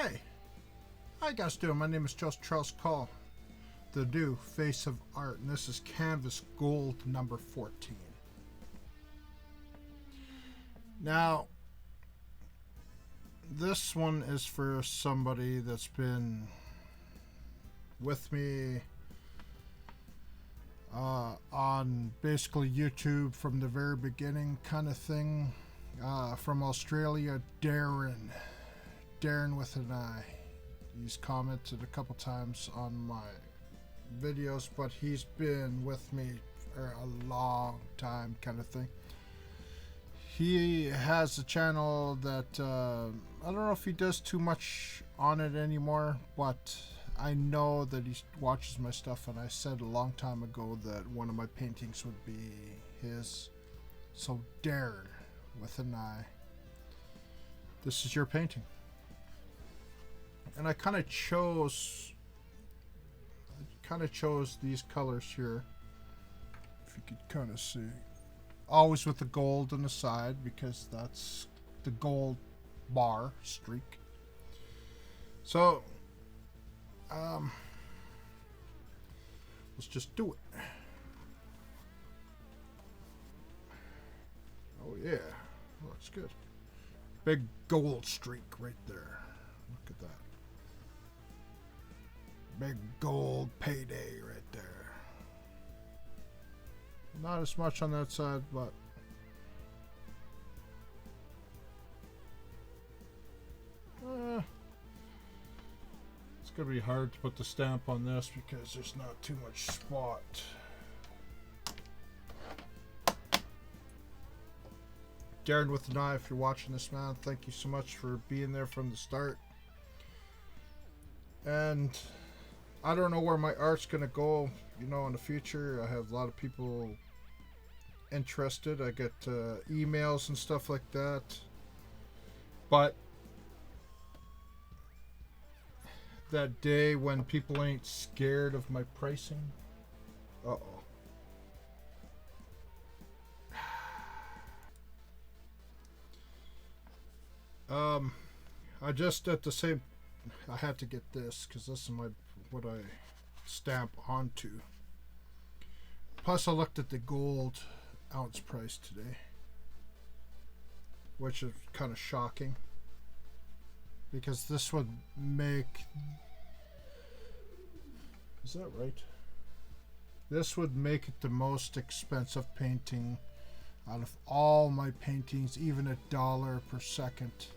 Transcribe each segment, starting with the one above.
Hey, how you guys doing? My name is Charles Colin, the new face of art, and this is Canvas Gold number 14. Now, this one is for somebody that's been with me on basically YouTube from the very beginning kind of thing. From Australia, DARRIN with an I. He's commented a couple times on my videos, but he's been with me for a long time kind of thing. He has a channel that I don't know if he does too much on it anymore, but I know that he watches my stuff, and I said a long time ago that one of my paintings would be his. So DARRIN with an I, this is your painting. And I kind of chose these colors here, if you could kind of see, always with the gold on the side, because that's the gold bar streak. So let's just do it. Oh yeah, looks good. Big gold streak right there. Look at that. Big gold payday right there. Not as much on that side, but it's gonna be hard to put the stamp on this because there's not too much spot. DARRIN with an I, if you're watching this, man, thank you so much for being there from the start. And I don't know where my art's gonna go, you know, in the future. I have a lot of people interested. I get emails and stuff like that. But that day when people ain't scared of my pricing, I just at the same, I had to get this because this is what I stamp onto. Plus I looked at the gold ounce price today, which is kind of shocking, because this would make, is that right? This would make it the most expensive painting out of all my paintings, even $1 per second.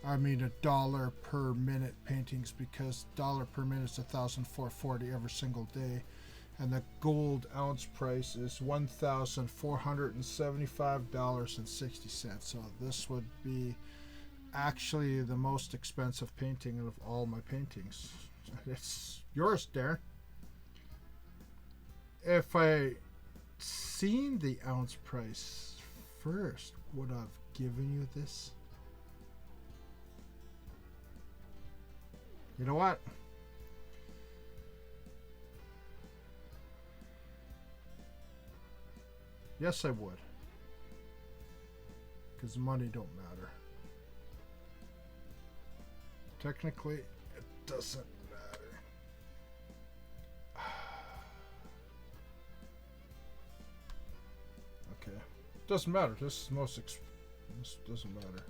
I mean $1 per minute paintings, because $1 per minute is $1,440 every single day, and the gold ounce price is $1,475.60. So this would be actually the most expensive painting of all my paintings. It's yours, DARRIN. If I seen the ounce price first, would I've given you this? You know what? Yes, I would. Because money don't matter. Technically, it doesn't matter. Okay. Doesn't matter. This is the most this doesn't matter.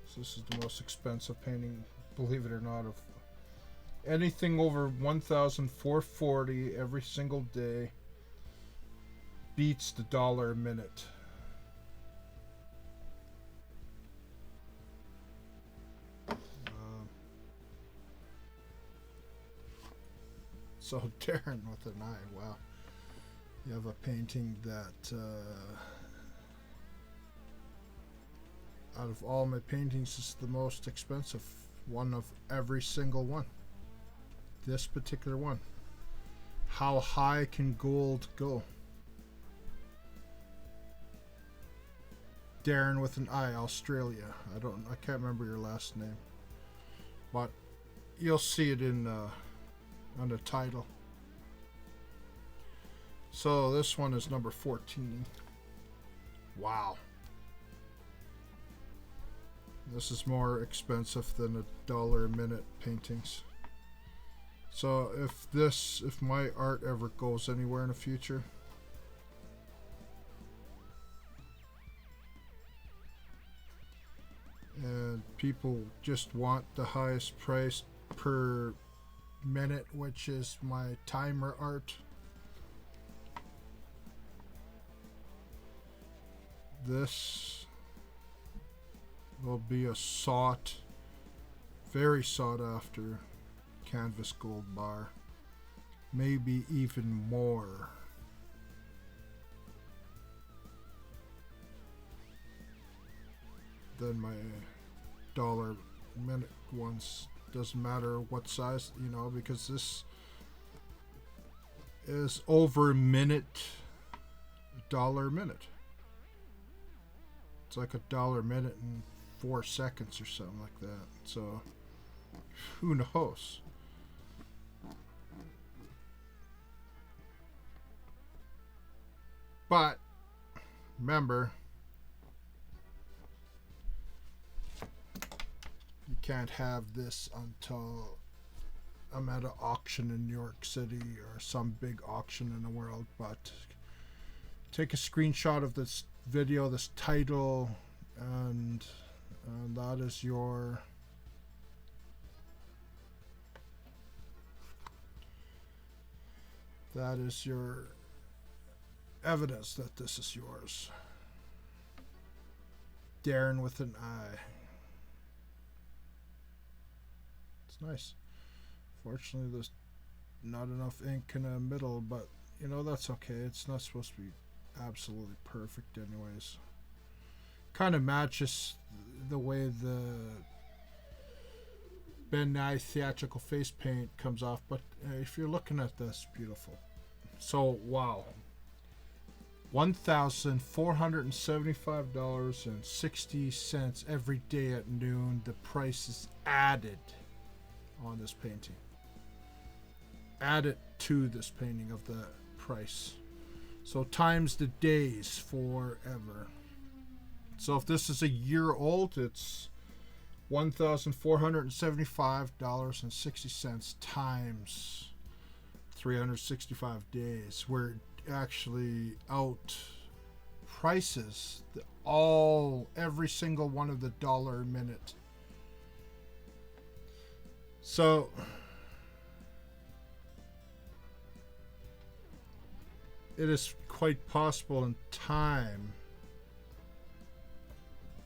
So this is the most expensive painting, believe it or not, of anything over $1,440 every single day beats the $1 a minute. So DARRIN with an I, wow. You have a painting that out of all my paintings is the most expensive one of every single one. This particular one. How high can gold go? DARRIN with an I, Australia. I can't remember your last name, but you'll see it in on the title. So this one is number 14. Wow. This is more expensive than $1 a minute paintings. So if my art ever goes anywhere in the future, and people just want the highest price per minute, which is my timer art, this will be a very sought after canvas gold bar, maybe even more. Than my $1 a minute ones. Doesn't matter what size, you know, because this is over a minute, $1 a minute. It's like $1 a minute in 4 seconds or something like that. So who knows? But remember, you can't have this until I'm at an auction in New York City or some big auction in the world. But take a screenshot of this video, this title, and that is your evidence that this is yours. Darren with an I. It's nice. Fortunately, there's not enough ink in the middle, but you know, that's okay. It's not supposed to be absolutely perfect anyways. Kind of matches the way the Ben Nye theatrical face paint comes off, but if you're looking at this, beautiful. So wow, $1,475.60 every day at noon. The price is added on this painting. Added to this painting of the price. So times the days forever. So if this is a year old, it's $1,475.60 times 365 days. We're actually out prices every single one of the $1 a minute. So it is quite possible in time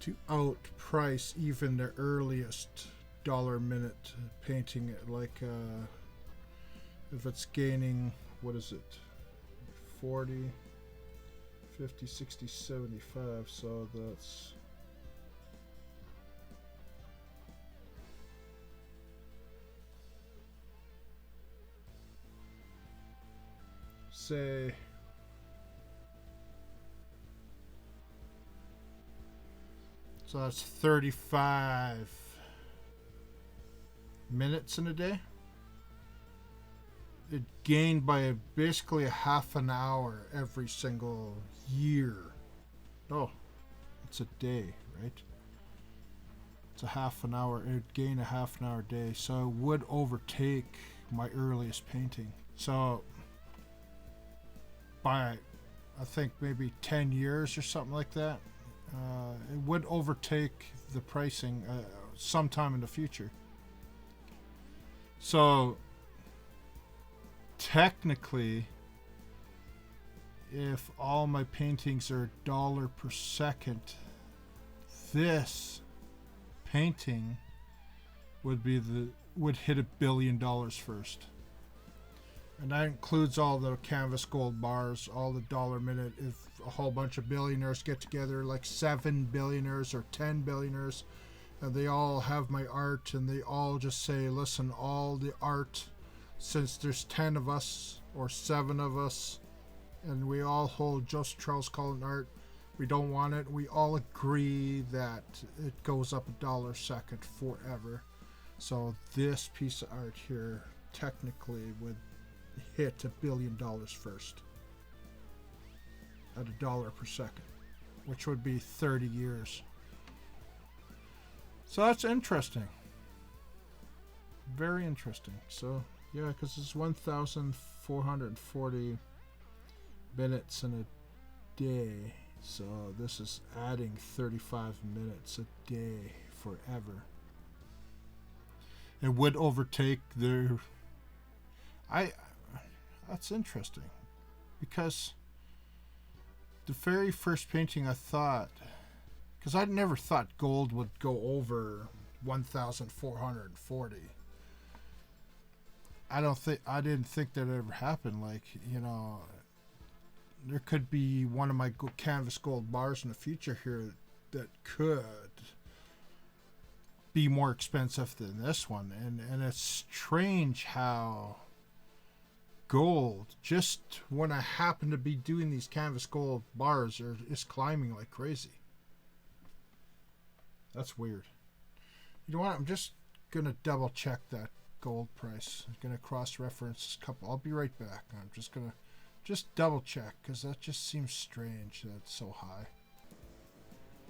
to outprice even the earliest $1 a minute painting. Like if it's gaining, what is it, 40, 50, 60, 75, so that's say so that's 35 minutes in a day. It gained by basically a half an hour every single year. Oh, it's a day, right? It's a half an hour. It would gain a half an hour a day, so it would overtake my earliest painting. So by, I think, maybe 10 years or something like that, it would overtake the pricing sometime in the future. So technically, if all my paintings are $1 per second, this painting would hit $1 billion first. And that includes all the canvas gold bars, all the $1 a minute. If a whole bunch of billionaires get together, like 7 billionaires or 10 billionaires, and they all have my art, and they all just say, listen, all the art, since there's 10 of us or 7 of us, and we all hold just Charles Colin art, we don't want it. We all agree that it goes up $1 a second forever. So this piece of art here technically would hit $1 billion first at $1 per second, which would be 30 years. So that's interesting. Very interesting. So yeah, because it's 1,440 minutes in a day. So this is adding 35 minutes a day forever. It would overtake their... That's interesting. Because the very first painting I thought... Because I never thought gold would go over 1,440. I didn't think that ever happened. Like, you know, there could be one of my canvas gold bars in the future here that could be more expensive than this one. And it's strange how gold, just when I happen to be doing these canvas gold bars, is climbing like crazy. That's weird. You know what? I'm just going to double check that gold price. I'm going to cross-reference a couple. I'll be right back. I'm just going to double check because that just seems strange that it's so high.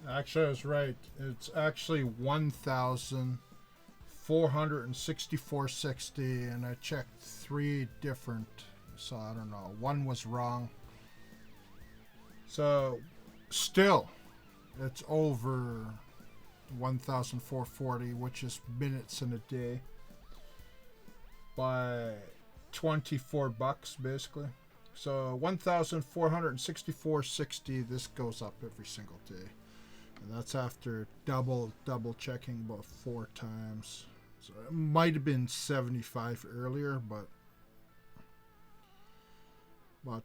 Actually, I was right. It's actually 1,464.60, and I checked 3 different, so I don't know. One was wrong. So, still, it's over 1,440, which is minutes in a day, by $24 basically. So 1,464.60. This goes up every single day, and that's after double checking about 4 times. So it might have been 75 earlier, but I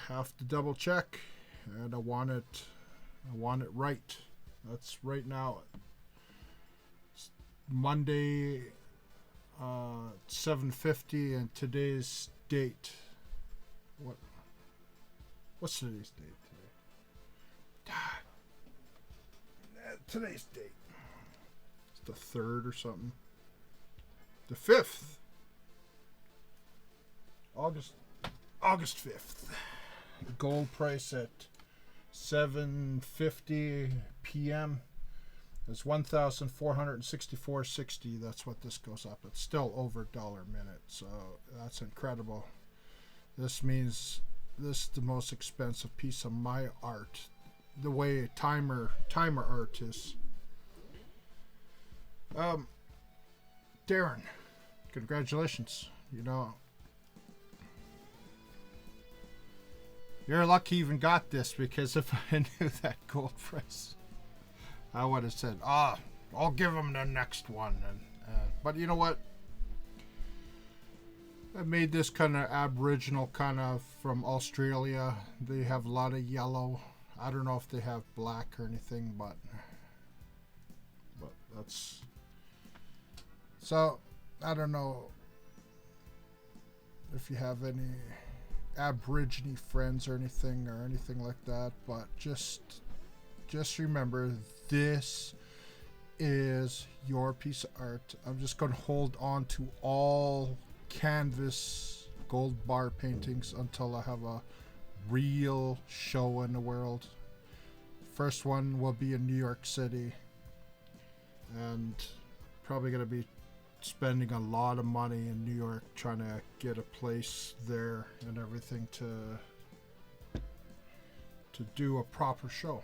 have to double check, and I want it right. That's right now. It's Monday, 7:50, and today's date. What's today's date today? Today's date. It's the 3rd or something. The 5th. August 5th. Gold price at 7:50 p.m. It's 1,464.60. That's what this goes up. It's still over $1 a minute, so that's incredible. This means this is the most expensive piece of my art, the way timer art is. Darren, congratulations. You know, you're lucky you even got this, because if I knew that gold price, I would have said, I'll give him the next one. But you know what? I made this kind of Aboriginal, kind of from Australia. They have a lot of yellow. I don't know if they have black or anything, but that's... So, I don't know if you have any Aborigine friends or anything like that, but just remember, this is your piece of art. I'm just going to hold on to all canvas gold bar paintings until I have a real show in the world. First one will be in New York City, and probably going to be spending a lot of money in New York trying to get a place there and everything to do a proper show.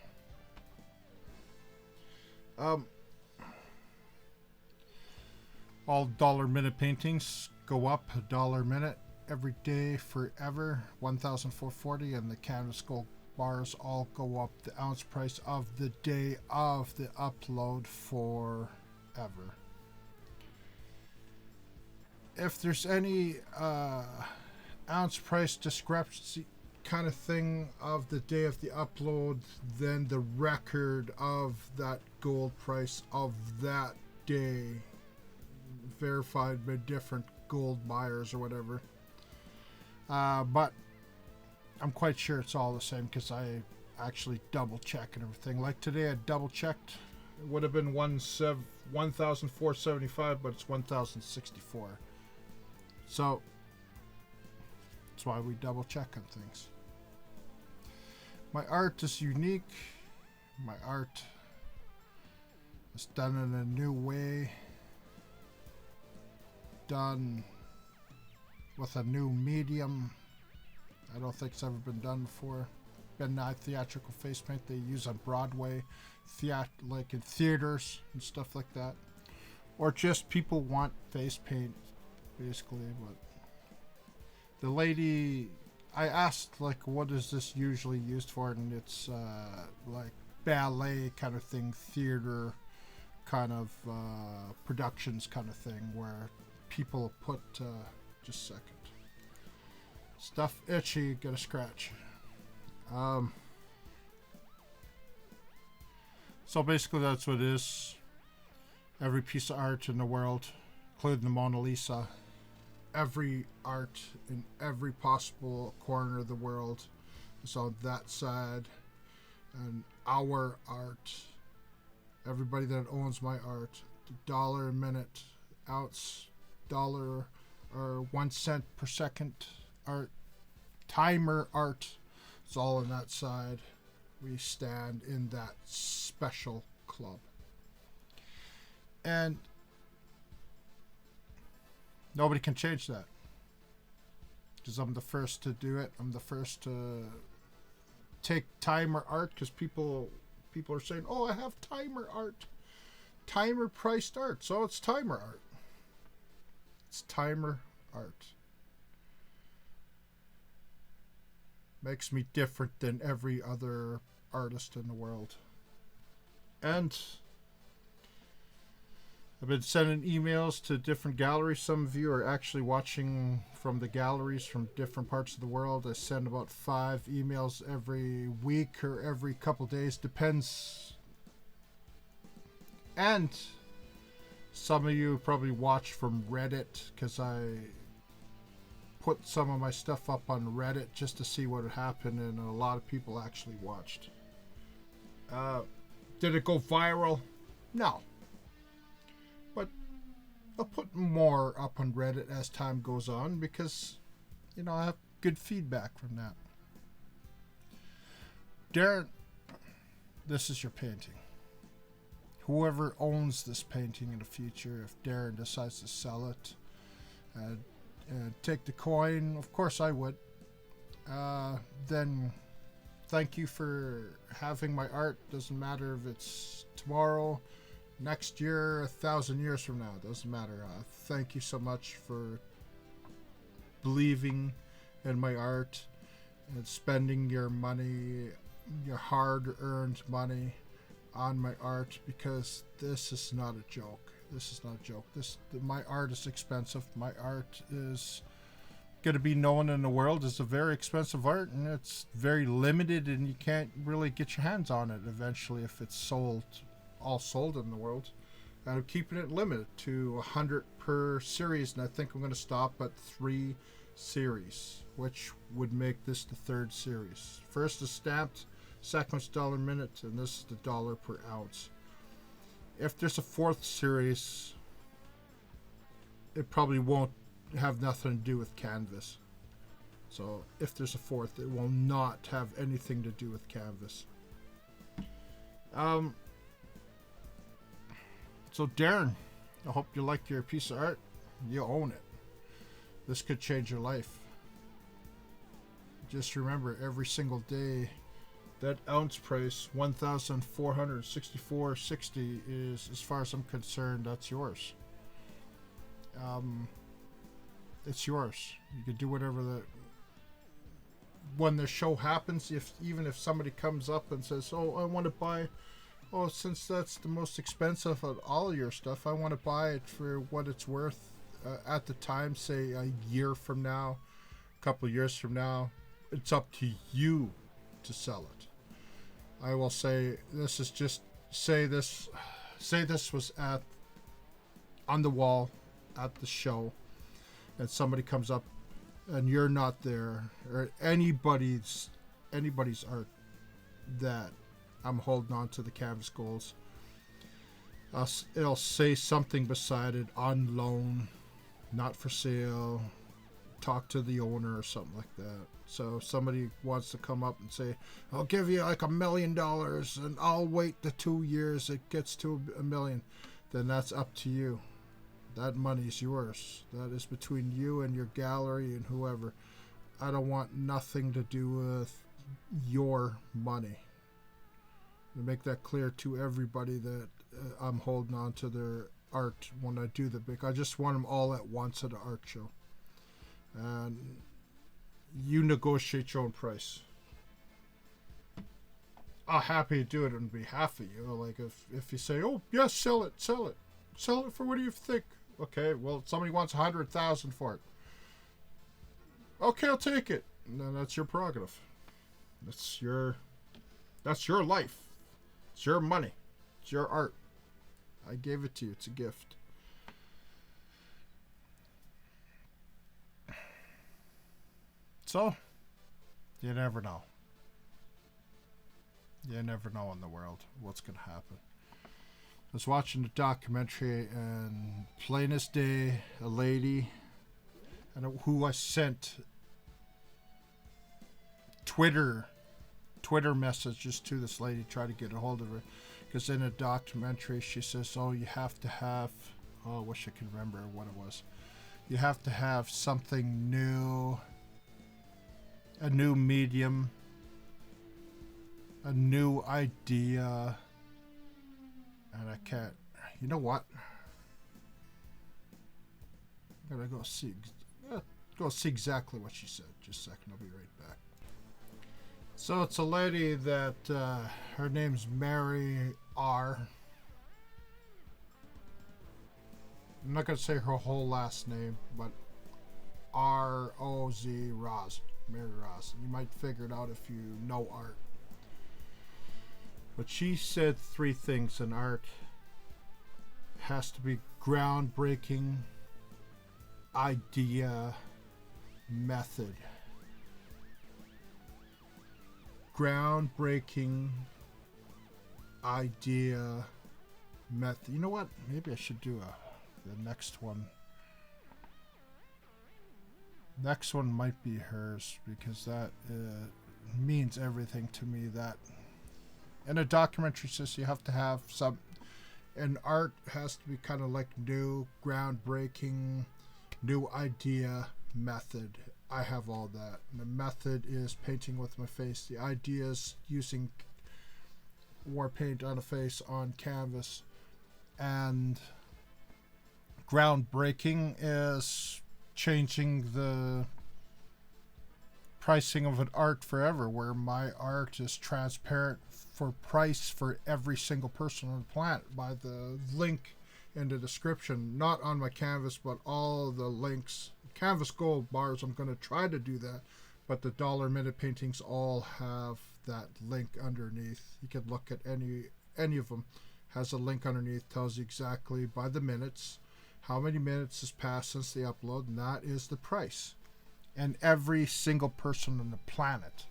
All dollar minute paintings go up $1 a minute every day forever, 1,440, and the canvas gold bars all go up the ounce price of the day of the upload forever. If there's any ounce price discrepancy kind of thing of the day of the upload, then the record of that gold price of that day, verified by different gold buyers or whatever, but I'm quite sure it's all the same, because I actually double check and everything. Like today I double checked. It would have been 1,475, but it's 1,064. So that's why we double check on things. My art is unique. My art It's done in a new way, done with a new medium. I don't think it's ever been done before. Midnight theatrical face paint they use on Broadway, like in theaters and stuff like that, or just people want face paint, basically. But the lady, I asked, like, what is this usually used for, and it's like ballet kind of thing, theater kind of productions kind of thing, where people put just a second. Stuff itchy, get a scratch. So basically that's what it is. Every piece of art in the world, including the Mona Lisa, every art in every possible corner of the world is on that side. And our art, everybody that owns my art, the dollar a minute, ounce, dollar, or 1 cent per second art, timer art, it's all on that side. We stand in that special club. And nobody can change that. Because I'm the first to do it. I'm the first to take timer art, because people are saying, oh, I have timer art. Timer priced art. So it's timer art. It's timer art. Makes me different than every other artist in the world. And I've been sending emails to different galleries. Some of you are actually watching from the galleries from different parts of the world. I send about 5 emails every week or every couple days, depends. And some of you probably watch from Reddit, because I put some of my stuff up on Reddit just to see what would happen, and a lot of people actually watched. Did it go viral? No. But I'll put more up on Reddit as time goes on, because, you know, I have good feedback from that. Darren, this is your painting. Whoever owns this painting in the future, if Darren decides to sell it, and take the coin, of course I would. Then thank you for having my art. Doesn't matter if it's tomorrow, next year, 1,000 years from now. Doesn't matter. Thank you so much for believing in my art and spending your money, your hard-earned money, on my art, because this is not a joke. This is not a joke. My art is expensive. My art is going to be known in the world as a very expensive art, and it's very limited, and you can't really get your hands on it eventually if it's all sold in the world. And I'm keeping it limited to 100 per series, and I think I'm going to stop at 3 series, which would make this the 3rd series. First is stamped, second is $1 a minute, and this is the $1 per ounce. If there's a 4th series, it probably won't have nothing to do with canvas. So if there's a 4th, it will not have anything to do with canvas. So Darren, I hope you like your piece of art. You own it. This could change your life. Just remember, every single day, that ounce price, $1,464.60, is, as far as I'm concerned, that's yours. It's yours. You can do whatever when the show happens, even if somebody comes up and says, oh, I want to buy, oh, since that's the most expensive of all your stuff, I want to buy it for what it's worth at the time, say a year from now, a couple of years from now. It's up to you to sell it. I will say, this is just, say this was on the wall at the show, and somebody comes up and you're not there, or anybody's art that I'm holding on to the canvas goals, it'll say something beside it, on loan, not for sale, talk to the owner, or something like that. So if somebody wants to come up and say, I'll give you like $1 million and I'll wait the 2 years it gets to $1 million, then that's up to you. That money's yours. That is between you and your gallery and whoever. I don't want nothing to do with your money. To make that clear to everybody that I'm holding on to their art when I do the big. I just want them all at once at an art show. And you negotiate your own price. I'm happy to do it on behalf of you. Like if you say, oh yes, sell it for what do you think? Okay, well somebody wants 100,000 for it. Okay, I'll take it. No, that's your prerogative. That's your life. It's your money. It's your art. I gave it to you. It's a gift. So, you never know. You never know in the world what's going to happen. I was watching a documentary, and plain as day, a lady who I sent Twitter messages to this lady, try to get a hold of her, because in a documentary she says, oh, you have to have, oh, I wish I could remember what it was. You have to have something new, a new medium, a new idea, and I can't, you know what? I'm gonna go see exactly what she said. Just a second, I'll be right back. So it's a lady that, her name's Mary R. I'm not going to say her whole last name, but R-O-Z, Roz. Mary Roz. You might figure it out if you know art. But she said 3 things in art. Has to be groundbreaking, idea, method. Groundbreaking, idea, method. You know what? Maybe I should do the next one. Next one might be hers, because that means everything to me. That in a documentary says you have to have some, and art has to be kind of like new, groundbreaking, new idea, method. I have all that. And the method is painting with my face. The idea is using Warpaint on a face on canvas. And groundbreaking is changing the pricing of an art forever, where my art is transparent for price for every single person on the planet by the link in the description, not on my canvas, but all the links. Canvas gold bars, I'm going to try to do that, but the dollar minute paintings all have that link underneath. You can look at any of them. Has a link underneath, tells you exactly by the minutes how many minutes has passed since the upload, and that is the price. And every single person on the planet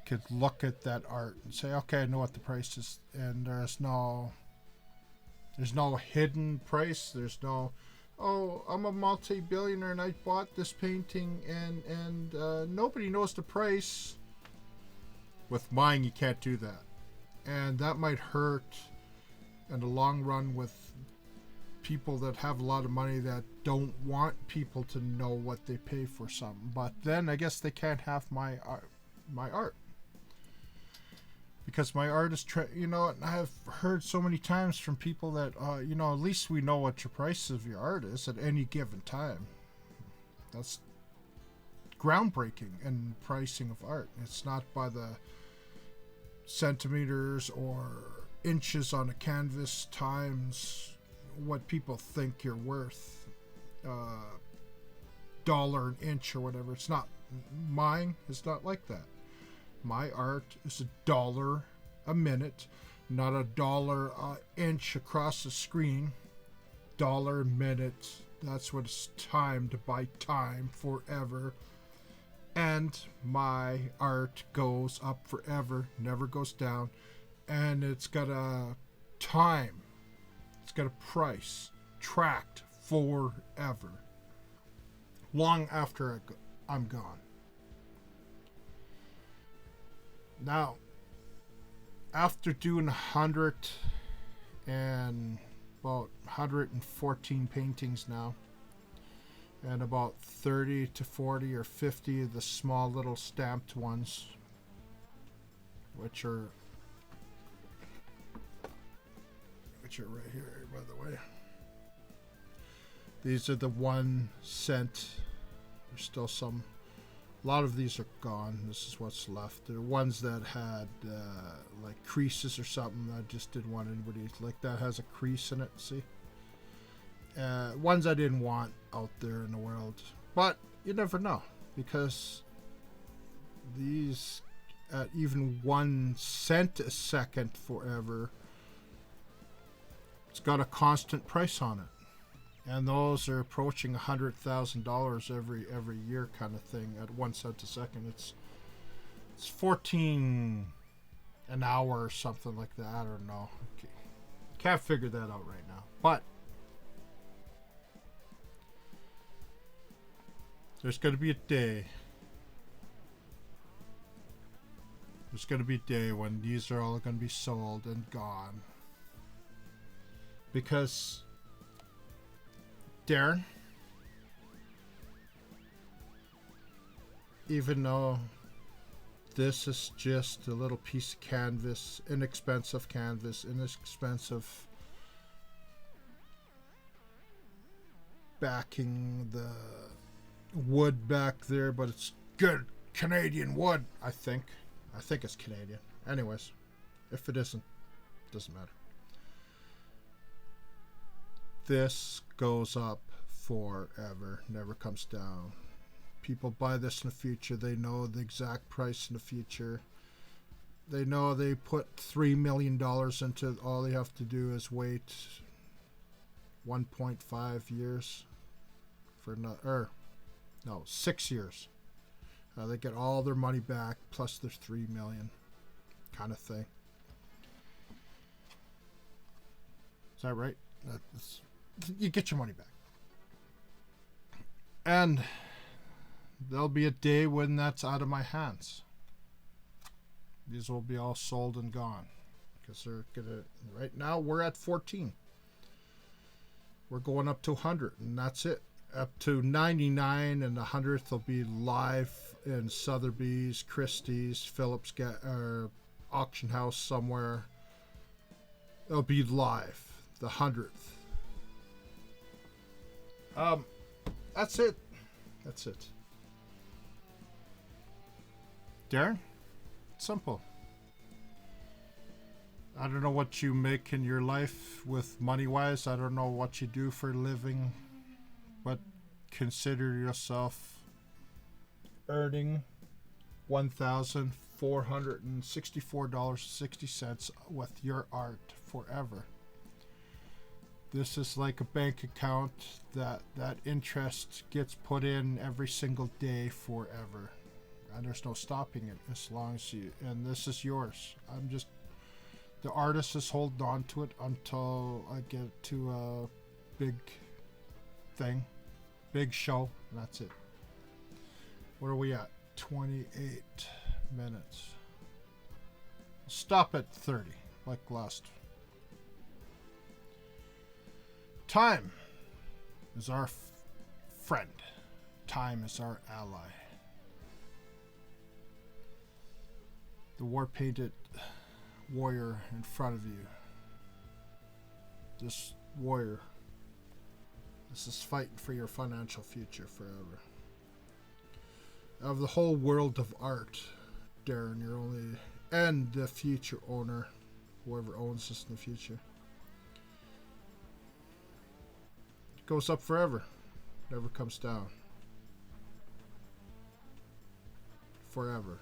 could look at that art and say, okay, I know what the price is. And there's no hidden price. There's no, oh, I'm a multi-billionaire and I bought this painting and nobody knows the price. With mine, you can't do that. And that might hurt in the long run with people that have a lot of money that don't want people to know what they pay for something. But then I guess they can't have my art. Because my art is, I've heard so many times from people that, at least we know what your price of your art is at any given time. That's groundbreaking in pricing of art. It's not by the centimeters or inches on a canvas times what people think you're worth. Dollar an inch or whatever. It's not. Mine is not like that. My art is $1 a minute, not $1 an inch across the screen. $1 a minute. That's what it's timed by time forever. And my art goes up forever, never goes down. And it's got a time. It's got a price. Tracked forever. Long after I'm gone. Now, after doing 100 and about 114 paintings now, and about 30 to 40 or 50 of the small little stamped ones, which are right here, by the way. These are the 1 cent. There's still some. A lot of these are gone. This is what's left. There are ones that had like creases or something. I just didn't want anybody like that has a crease in it. See, ones I didn't want out there in the world. But you never know, because these at even 1 cent a second forever, it's got a constant price on it. And those are approaching $100,000 every year, kind of thing. At 1 cent a second, it's 14 an hour or something like that. I don't know. Okay. Can't figure that out right now. But there's going to be a day. There's going to be a day when these are all going to be sold and gone. Because Darren, even though this is just a little piece of canvas, inexpensive backing, the wood back there, but it's good Canadian wood, I think. I think it's Canadian. Anyways, if it isn't, doesn't matter. This goes up forever, never comes down. People buy this in the future. They know the exact price in the future. They know they put $3 million into it. All they have to do is wait 1.5 years for 6 years. They get all their money back plus their $3 million kind of thing. Is that right? You get your money back. And there'll be a day when that's out of my hands. These will be all sold and gone. Because they're gonna, right now we're at 14. We're going up to 100 and that's it. Up to 99 and the 100th will be live in Sotheby's, Christie's, Phillips auction house somewhere. It'll be live. The 100th. That's it. That's it. Darren? Simple. I don't know what you make in your life with money-wise. I don't know what you do for a living. But consider yourself earning $1,464.60 with your art forever. This is like a bank account that interest gets put in every single day forever. And there's no stopping it as long as you... And this is yours. The artist is holding on to it until I get to a big thing. Big show. And that's it. Where are we at? 28 minutes. Stop at 30. Like last. Time is our friend. Time is our ally. The war-painted warrior in front of you. This warrior. This is fighting for your financial future forever. Of the whole world of art, Darren, you're only... And the future owner. Whoever owns this in the future. Goes up forever. Never comes down. Forever.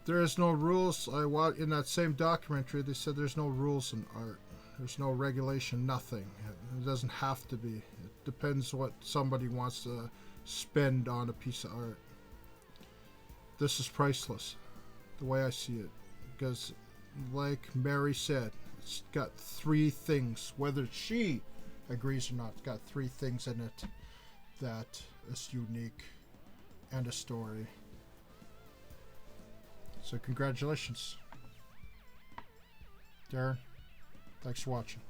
There is no rules. In that same documentary, they said there's no rules in art. There's no regulation, nothing. It doesn't have to be. It depends what somebody wants to spend on a piece of art. This is priceless, the way I see it. Because, like Mary said, it's got 3 things. Whether she agrees or not, it's got 3 things in it that is unique and a story. So congratulations, Darren. Thanks for watching.